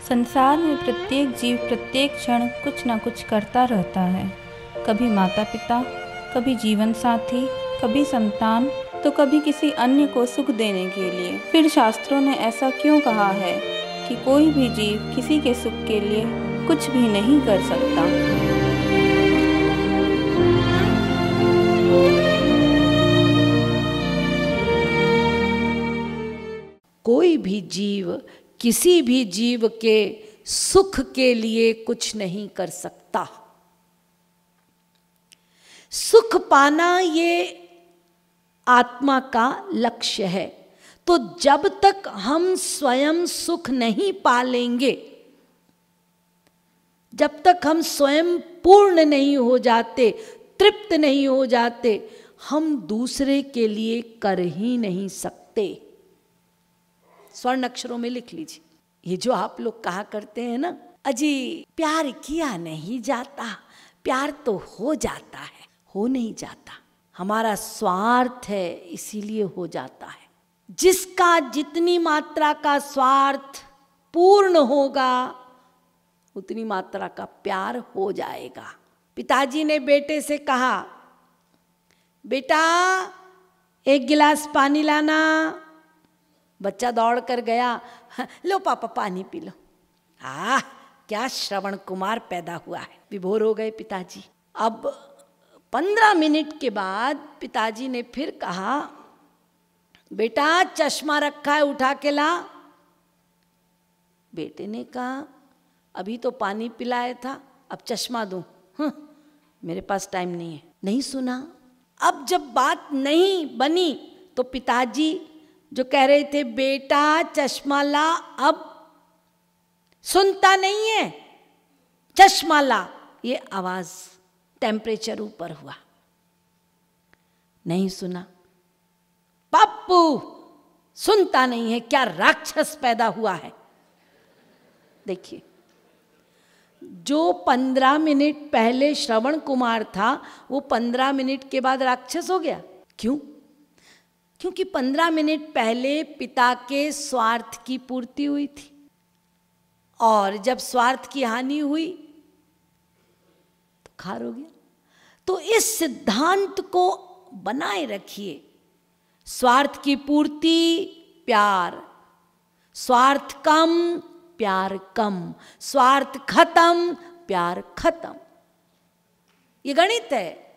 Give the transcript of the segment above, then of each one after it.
संसार में प्रत्येक जीव प्रत्येक क्षण कुछ न कुछ करता रहता है। कभी माता पिता, कभी जीवन साथी, कभी संतान, तो कभी किसी अन्य को सुख देने के लिए। फिर शास्त्रों ने ऐसा क्यों कहा है कि कोई भी जीव किसी के सुख के लिए कुछ भी नहीं कर सकता। कोई भी जीव किसी भी जीव के सुख के लिए कुछ नहीं कर सकता। सुख पाना ये आत्मा का लक्ष्य है। तो जब तक हम स्वयं सुख नहीं पालेंगे, जब तक हम स्वयं पूर्ण नहीं हो जाते, तृप्त नहीं हो जाते, हम दूसरे के लिए कर ही नहीं सकते। स्वर्ण अक्षरों में लिख लीजिए। ये जो आप लोग कहा करते हैं ना, अजी प्यार किया नहीं जाता, प्यार तो हो जाता है। हो नहीं जाता, हमारा स्वार्थ है इसीलिए हो जाता है। जिसका जितनी मात्रा का स्वार्थ पूर्ण होगा उतनी मात्रा का प्यार हो जाएगा। पिताजी ने बेटे से कहा, बेटा एक गिलास पानी लाना। बच्चा दौड़ कर गया, लो पापा पानी पी लो। क्या श्रवण कुमार पैदा हुआ है। विभोर हो गए पिताजी। अब 15 मिनट के बाद पिताजी ने फिर कहा, बेटा चश्मा रखा है उठा के ला। बेटे ने कहा, अभी तो पानी पिलाया था, अब चश्मा दूं? मेरे पास टाइम नहीं है। नहीं सुना। अब जब बात नहीं बनी तो पिताजी जो कह रहे थे बेटा चश्मा ला, अब सुनता नहीं है, चश्मा ला। ये आवाज, टेम्परेचर ऊपर हुआ, नहीं सुना। पप्पू सुनता नहीं है, क्या राक्षस पैदा हुआ है। देखिए, जो 15 मिनट पहले श्रवण कुमार था वो 15 मिनट के बाद राक्षस हो गया। क्यों? क्योंकि 15 मिनट पहले पिता के स्वार्थ की पूर्ति हुई थी, और जब स्वार्थ की हानि हुई तो खार हो गया। तो इस सिद्धांत को बनाए रखिए। स्वार्थ की पूर्ति प्यार, स्वार्थ कम प्यार कम, स्वार्थ खत्म प्यार खत्म। ये गणित है।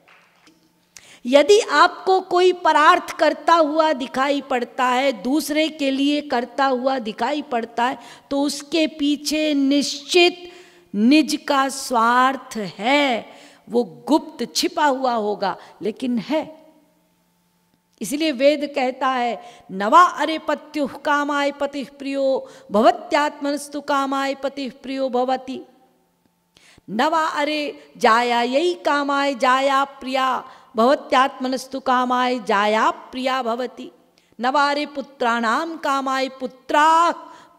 यदि आपको कोई परार्थ करता हुआ दिखाई पड़ता है, दूसरे के लिए करता हुआ दिखाई पड़ता है, तो उसके पीछे निश्चित निज का स्वार्थ है। वो गुप्त छिपा हुआ होगा, लेकिन है। इसलिए वेद कहता है, नवा अरे पत्युः कामाय पतिः प्रियो भवत्यात्मनस्तु कामाय पतिः प्रियो भवति। नवा अरे जायायै कामाय जाया प्रिया भवत्यात्मनस्तु कामाय जाया प्रिया भवति। नवारे पुत्राणाम कामाय पुत्राः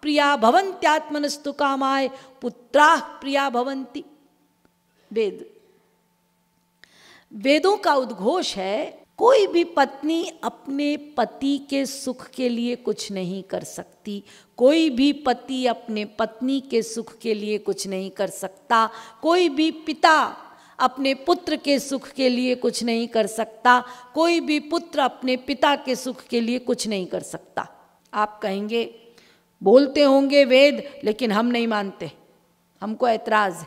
प्रिया भवन्त्यात्मनस्तु कामाय पुत्राः प्रिया भवन्ति। वेद, वेदों का उद्घोष है। कोई भी पत्नी अपने पति के सुख के लिए कुछ नहीं कर सकती। कोई भी पति अपने पत्नी के सुख के लिए कुछ नहीं कर सकता। कोई भी पिता अपने पुत्र के सुख के लिए कुछ नहीं कर सकता। कोई भी पुत्र अपने पिता के सुख के लिए कुछ नहीं कर सकता। आप कहेंगे, बोलते होंगे वेद, लेकिन हम नहीं मानते, हमको ऐतराज है।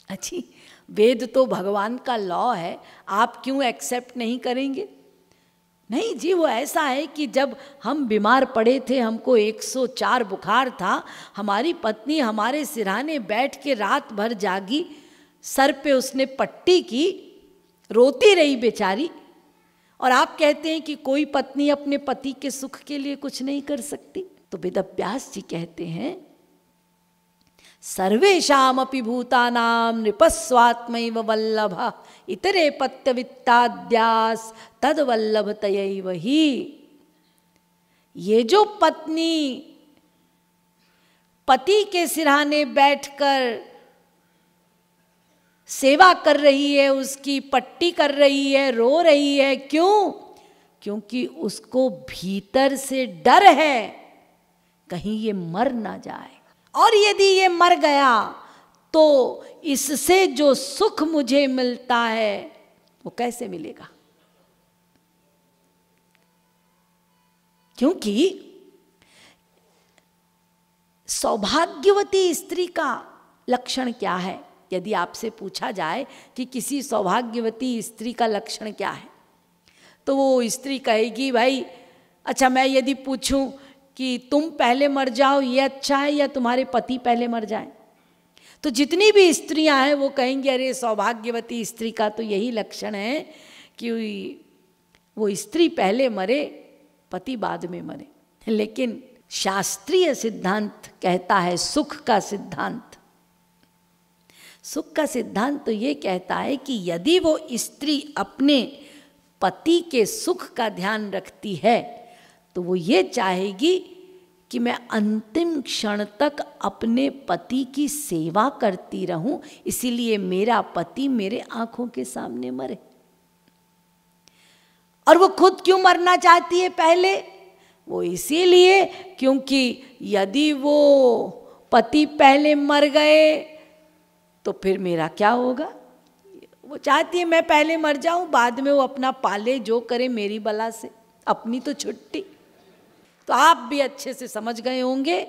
अच्छी, वेद तो भगवान का लॉ है, आप क्यों एक्सेप्ट नहीं करेंगे? नहीं जी, वो ऐसा है कि जब हम बीमार पड़े थे, हमको 104 बुखार था, हमारी पत्नी हमारे सिरहाने बैठ के रात भर जागी, सर पे उसने पट्टी की, रोती रही बेचारी, और आप कहते हैं कि कोई पत्नी अपने पति के सुख के लिए कुछ नहीं कर सकती। तो वेदव्यास जी कहते हैं, सर्वेषामपि भूतानां नृपस्वात्मैव वल्लभः इतरे पत्यवित्ताद्यास तद्वल्लभतयैव हि। ये जो पत्नी पति के सिरहाने बैठकर सेवा कर रही है, उसकी पट्टी कर रही है, रो रही है, क्यों? क्योंकि उसको भीतर से डर है कहीं ये मर ना जाए। और यदि ये मर गया तो इससे जो सुख मुझे मिलता है वो कैसे मिलेगा? क्योंकि सौभाग्यवती स्त्री का लक्षण क्या है? यदि आपसे पूछा जाए कि किसी सौभाग्यवती स्त्री का लक्षण क्या है, तो वो स्त्री कहेगी, भाई अच्छा मैं यदि पूछूं कि तुम पहले मर जाओ ये अच्छा है या तुम्हारे पति पहले मर जाए, तो जितनी भी स्त्रियां हैं वो कहेंगी अरे सौभाग्यवती स्त्री का तो यही लक्षण है कि वो स्त्री पहले मरे पति बाद में मरे। लेकिन शास्त्रीय सिद्धांत कहता है, सुख का सिद्धांत, सुख का सिद्धांत तो ये कहता है कि यदि वो स्त्री अपने पति के सुख का ध्यान रखती है तो वो ये चाहेगी कि मैं अंतिम क्षण तक अपने पति की सेवा करती रहूं, इसीलिए मेरा पति मेरे आंखों के सामने मरे। और वो खुद क्यों मरना चाहती है पहले? वो इसीलिए क्योंकि यदि वो पति पहले मर गए तो फिर मेरा क्या होगा। वो चाहती है मैं पहले मर जाऊं, बाद में वो अपना पाले जो करे मेरी बला से, अपनी तो छुट्टी। तो आप भी अच्छे से समझ गए होंगे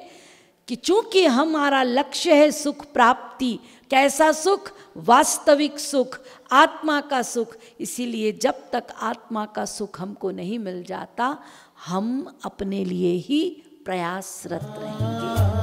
कि चूंकि हमारा लक्ष्य है सुख प्राप्ति, कैसा सुख? वास्तविक सुख, आत्मा का सुख। इसीलिए जब तक आत्मा का सुख हमको नहीं मिल जाता, हम अपने लिए ही प्रयासरत रहेंगे।